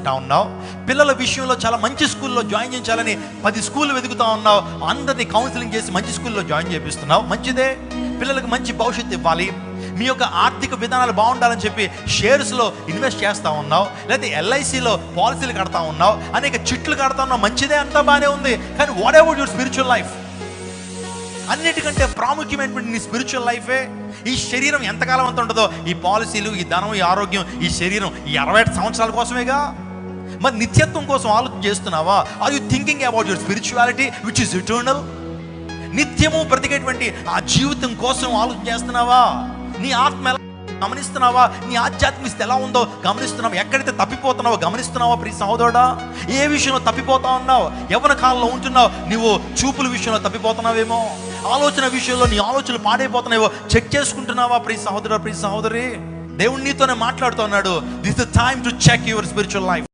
అంటా ఉన్నావు. పిల్లల విషయంలో చాలా మంచి స్కూల్లో జాయిన్ చేయించాలని 10 స్కూళ్ళు వెతుకుతా ఉన్నావు. అందరినీ కౌన్సిలింగ్ చేసి మంచి స్కూల్లో జాయిన్ చేపిస్తున్నావు. మంచిదే, పిల్లలకు మంచి భవిష్యత్తు ఇవ్వాలి. మీ యొక్క ఆర్థిక విధానాలు బాగుండాలని చెప్పి షేర్స్లో ఇన్వెస్ట్ చేస్తూ ఉన్నావు, లేకపోతే ఎల్ఐసిలో పాలసీలు కడతా ఉన్నావు, అనేక చిట్లు కడతా ఉన్నావు. మంచిదే, అంతా బాగానే ఉంది. కానీ what about your spiritual life? అన్నిటికంటే ప్రాముఖ్యమైనటువంటి నీ స్పిరిచువల్ లైఫే. ఈ శరీరం ఎంతకాలం అంత ఉంటుందో, ఈ పాలసీలు, ఈ ధనం, ఈ ఆరోగ్యం, ఈ శరీరం ఈ 60 సంవత్సరాల కోసమేగా. మరి నిత్యత్వం కోసం ఆలోచన చేస్తున్నావా? Are you thinking about your spirituality which is eternal? నిత్యము బ్రతికేటువంటి ఆ జీవితం కోసం ఆలోచన చేస్తున్నావా? నీ ఆత్మ ఎలా గమనిస్తున్నావా? నీ ఆధ్యాత్మిక స్థితి ఎలా ఉందో గమనిస్తున్నావా? ఎక్కడైతే తప్పిపోతున్నావో గమనిస్తున్నావా? ప్రియ సహోదరుడా, ఏ విషయంలో తప్పిపోతా ఉన్నావు? యవ్వన కాలంలో ఉంటున్నావు, నువ్వు చూపుల విషయంలో తప్పిపోతున్నావేమో, ఆలోచన విషయంలో నీ ఆలోచనలు పాడైపోతున్నావో చెక్ చేసుకుంటున్నావా? ప్రియ సహోదరుడా, ప్రియ సహోదరి, దేవుడు నీతోనే మాట్లాడుతున్నాడు. This the time to check your spiritual life.